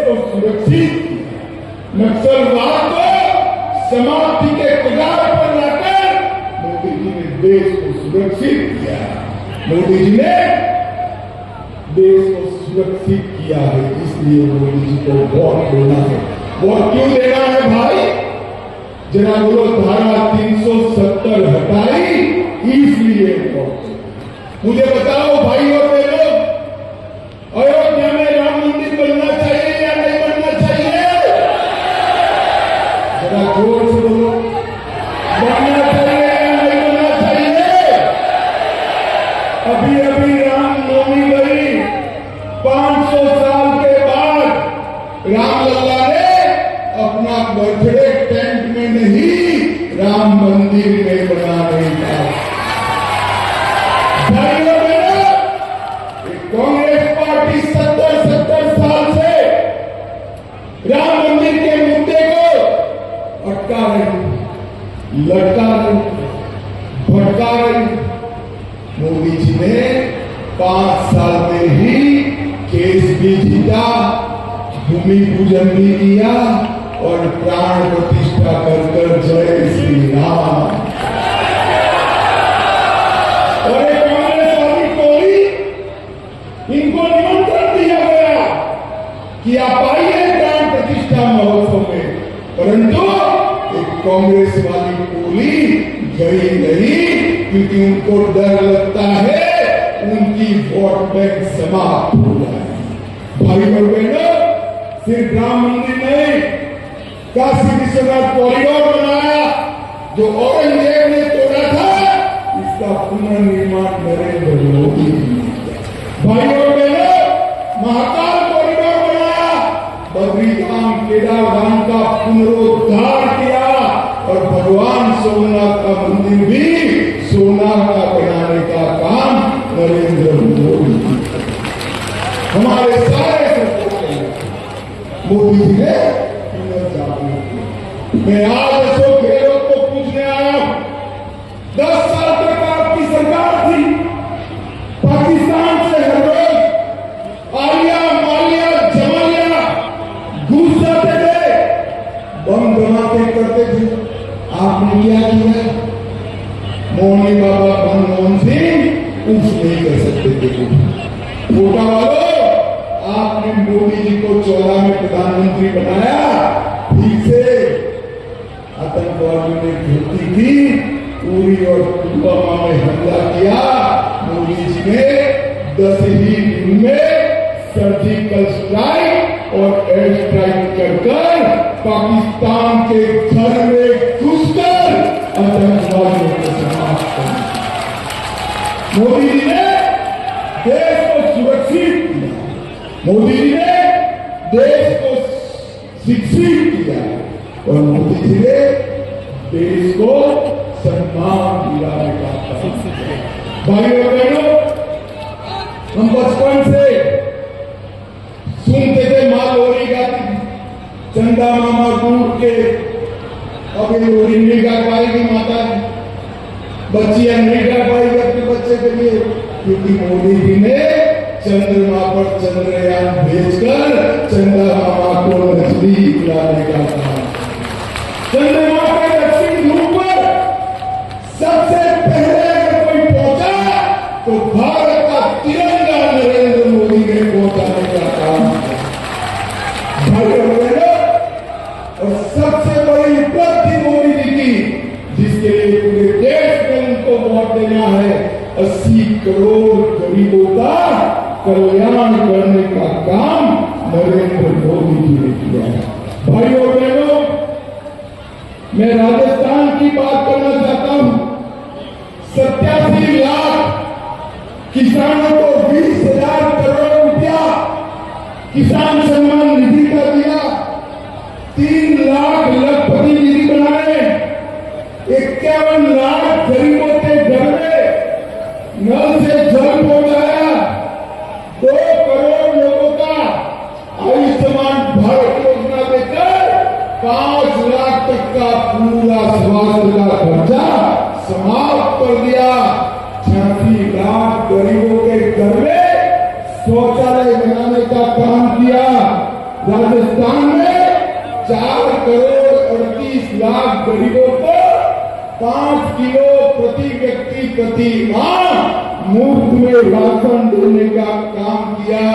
को सुरक्षित, नक्सलवाद को समाप्ति के कगार पर लाकर मोदी जी ने देश को सुरक्षित किया। मोदी जी ने देश को सुरक्षित किया है, इसलिए मोदी जी को वोट देना है। वोट क्यों देना है भाई? जरा बोलो, धारा 370 हटाई इसलिए वोट। मुझे बताओ भाई और बहनों, अयोध्या में राम मंदिर बनना चाहिए या नहीं बनना चाहिए? जरा जोर से बोलो, बनना चाहिए या नहीं बनना चाहिए? अभी अभी रामनवमी गई, 500 साल के बाद रामलला ने अपना बर्थडे टेंट में नहीं, राम मंदिर में बनाने का। कांग्रेस पार्टी 70 साल से राम मंदिर के मुद्दे को अटका रही, लटका रही, भटका रही। मोदी जी ने 5 साल में ही केस भी जीता, भूमि पूजन भी किया और प्राण प्रतिष्ठा कर जय श्री राम। और कांग्रेस वाली टोली, इनको निमंत्रण दिया गया कि आप आइए प्राण प्रतिष्ठा महोत्सव में, परंतु एक कांग्रेस वाली टोली गई नहीं, क्योंकि उनको डर लगता है उनकी वोट बैंक समाप्त हो जाए। भाई और बहनों, सिर्फ राम मंदिर नहीं, काशी विश्वनाथ कॉरिडोर बनाया जो औरंगजेब ने तोड़ा था, इसका पुनर्निर्माण नरेंद्र मोदी। भाई और बहनों, महाकाल कॉरिडोर बनाया, बद्रीधाम केदारधाम का पुनरुद्धार किया और भगवान सोमनाथ का मंदिर भी सोना का बनाने का काम नरेंद्र मोदी। हमारे सारे मोदी जी ने पुनर्जागृत। मैं आज अशोक गहलोत को पूछने आया हूं, 10 साल तक आपकी सरकार थी, पाकिस्तान से हर रोज आलिया मालिया जमालिया घुस जाते थे, बम धमाके करते थे। आपने क्या किया? मोहनी बाबा मनमोहन सिंह कुछ नहीं कर सकते थे। कोटा वालों, आपने मोदी जी को 14 में प्रधानमंत्री बनाया, ठीक से आतंकवादियों ने धरती की उरी और पुलवामा में हमला किया। मोदी जी ने 10 ही दिन में सर्जिकल स्ट्राइक और एयर स्ट्राइक कर पाकिस्तान के घर में घुसकर आतंकवादियों को समाप्त किया। मोदी जी ने देश को सुरक्षित किया, मोदी जी ने देश को शिक्षित किया और मोदी जी ने देश को सम्मान दिलाने का काम किया। भाई और बहनों, हम बचपन से सुनते थे माँ लोरी गाती थी, चंदा मामा दूर के, अभी लोरी नहीं गा पाएगी माता जी, बच्चियां नहीं गा पाएगी अपने बच्चे के लिए, क्योंकि मोदी जी ने चंद्रमा पर चंद्रयान भेजकर चंदा मामा को नजदीक लाने का काम। चंद्रमा के दक्षिण ध्रुव पर सबसे पहले अगर कोई पहुंचा तो भारत का तिरंगा नरेंद्र मोदी ने पहुंचाने का काम किया। और सबसे बड़ी उपलब्धि मोदी जी की, जिसके लिए पूरे देश में उनको वोट देना है, 80 करोड़ गरीबों का कल्याण करने का काम नरेंद्र मोदी जी ने किया है। भाई और बहनों, मैं राजस्थान की बात करना चाहता हूं। 87 लाख किसानों को 20,000 करोड़ रुपया किसान सम्मान निधि का दिया, 3 लाख लखपति निधि बनाए, 51 लाख गरीबों के घर में नल से जल पहुंचाया, 2 करोड़ लोगों का आयुष्मान भारत योजना देकर 5 लाख तक का पूरा स्वास्थ्य का खर्चा समाप्त कर दिया। 86 लाख गरीबों के घर में शौचालय बनाने का काम किया। राजस्थान में 4,38,00,000 गरीबों को 5 किलो प्रति व्यक्ति प्रति माह मुफ्त में राशन देने का काम किया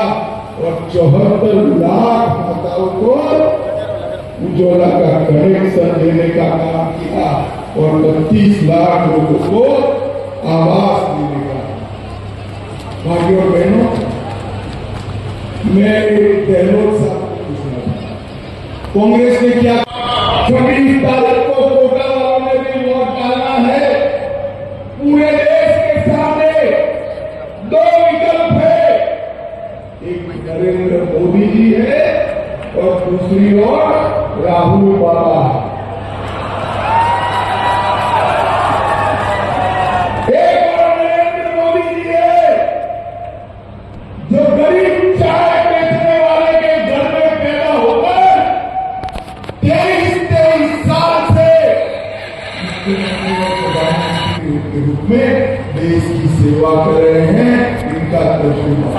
और 74 लाख माताओं को उज्ज्वला का कनेक्शन देने का काम किया और 32 लाख लोगों को आवास देने का। भाइयों और बहनों, मैं गहलोत साहब को पूछना चाहता, कांग्रेस ने क्या 26 तारीख को कोटा वालों ने भी वोट डालना है। पूरे देश के सामने 2 विकल्प है, एक नरेंद्र मोदी जी है और दूसरी ओर राहुल बाबा। एक और नरेंद्र मोदी जी है जो गरीब चाय बेचने वाले के घर में पैदा होकर 23 साल से मुख्यमंत्री के रूप में देश की सेवा कर रहे हैं। इनका तजुर्बा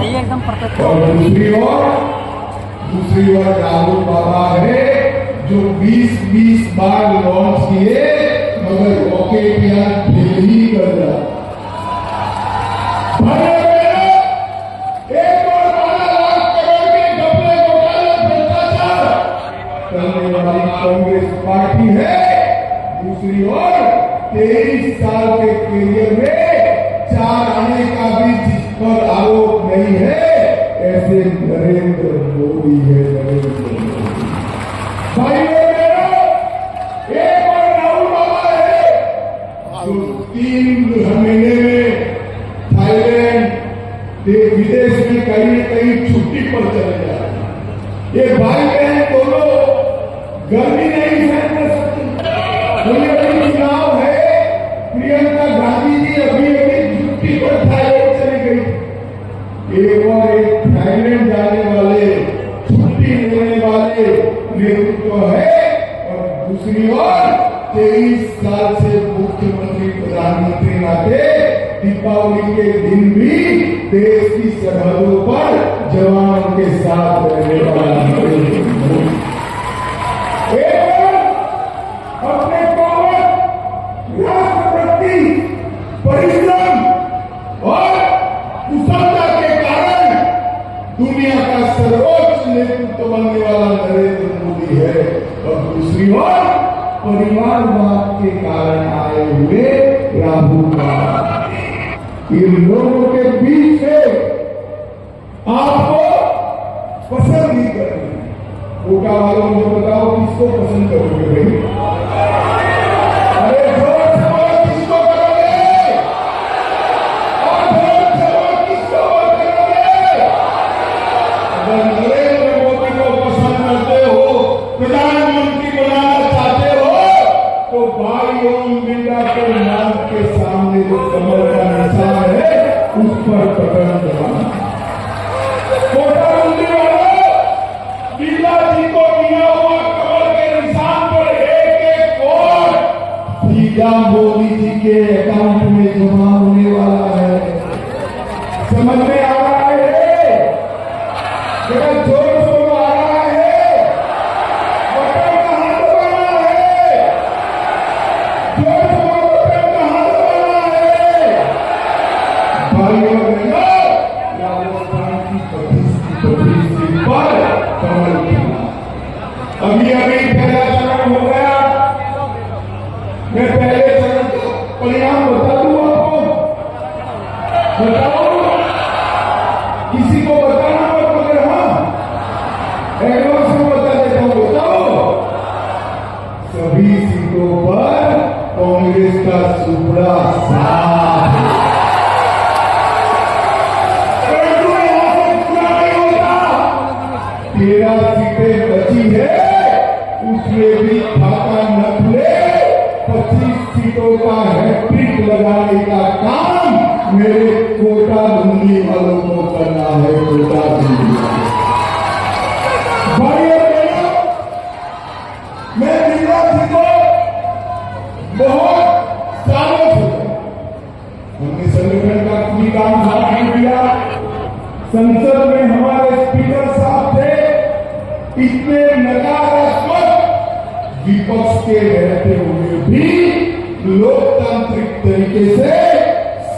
और दूसरी ओर राहुल बाबा है जो 20 बार लॉन्च किए मगर रॉकेट यार फेल ही कर रहा। एक और 12 लाख करोड़ के घपले घोटाले भ्रष्टाचार करने वाली कांग्रेस पार्टी है। दूसरी ओर 23 साल के करियर में 4 आने का भी जिस पर आरोप नहीं है, ऐसे नरेंद्र मोदी है। नरेंद्र मोदी भाइयों एक और राहुल बाबा है जो 3 महीने में थाईलैंड विदेश में कहीं न कहीं छुट्टी पर चले जा रहे हैं। ये भाई बहन दोनों गर्मी नहीं सहन कर सकती। चुनाव है, प्रियंका गांधी जी अभी छुट्टी पर थाईलैंड चली गई। एक और एक थाईलैंड जाने वाले, छुट्टी लेने वाले नेतृत्व है और दूसरी ओर 23 साल से मुख्यमंत्री प्रधानमंत्री नाते दीपावली के दिन भी देश की सरहदों पर जवानों के साथ रहने वाला नरेंद्र मोदी। अपने पावन राष्ट्रभक्ति, परिश्रम और कुशलता के कारण दुनिया का सर्वोच्च नेतृत्व बनने वाला नरेंद्र मोदी है और दूसरी ओर परिवारवाद के कारण आए हुए राहुल गांधी। इन लोगों के बीच से आपको पसंद नहीं करनी। कोटा वालों को बताओ किसको पसंद करोगे भाई? अरे जोर से बोलो किसको करोगे? और जोर से बोलो किसको वोट करोगे? अगर नरेंद्र मोदी को पसंद करते हो, प्रधानमंत्री बनाना चाहते हो, तो भाई ओम बिरला के नाम के सामने जो कमल का निशान है उस पर बटन दबाना। कोटा मंदिर वालों, बिरला जी को दिया हुआ कमल के निशान पर एक वोट सीधा मोदी जी के अकाउंट में जमा होने वाला है। समझ में आ रहा है? जरा जोर से आ रहा है? बटन कहां दबाना है? जोर से बटन कहां दबाना है? भाइयों बहनों, राजस्थान की 25 सीट पर कमल खिला। अभी पहला चरण हो गया। मैं पहले चरण का परिणाम बता दूं आपको? बताओ, किसी को बताना मत मगर हाँ एडवांस में बता देता हूं। बताओ, सभी सीटों पर कांग्रेस का सुपड़ा साफ है। परंतु यहां से पूरा नहीं होता। 13 सीटें बची है, उसमें भी खाता न खुले। 25 सीटों का हैट्रिक लगाने का काम मेरे कोटा बूंदी वालों को करना है। कोटा बूंदी भाइयों बहनों, मैं बिरला जी को बहुत सालों से हमने संगठन का भी काम साथ में किया। संसद में हमारे स्पीकर साहब थे, इतने नकारात्मक विपक्ष के रहते हुए भी लोकतांत्रिक तरीके से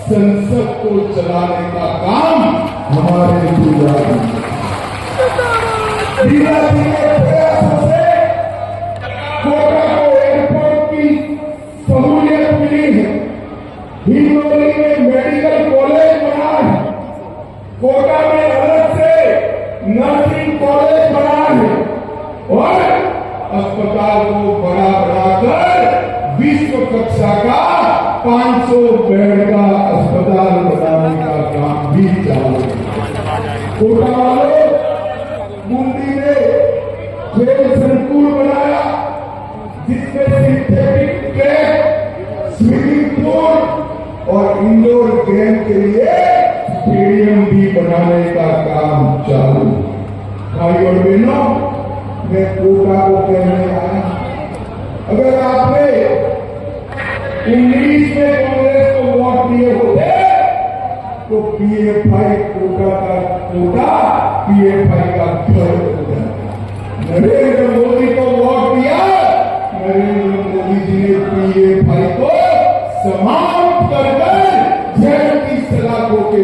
संसद को चलाने का काम हमारे गुजरात धीरे धीरे प्रयासों से कोटा को एयरपोर्ट की सहूलियत मिली है। हिंगोली में मेडिकल कॉलेज बना है। कोटा में अलग से नर्सिंग कॉलेज बना है और अस्पताल को बड़ा बनाकर विश्व कक्षा का 500 बेड का अस्पताल बनाने का काम भी चालू है। कोटा वालों बूंदी में खेल संकुल बनाया जिसमें सिंथेटिक ट्रैक, स्विमिंग पूल और इंडोर गेम के लिए स्टेडियम भी बनाने का काम चालू। भाई और बहनों, मैं कोटा को कहने आया, अगर आपने 19 में कांग्रेस को वोट दिए होते तो पीएफआई कोटा का कोटा पीएफआई का घर हो जाता। नरेंद्र मोदी को वोट दिया, नरेंद्र मोदी जी ने पीएफआई को समाप्त कर जयंती सलाखों के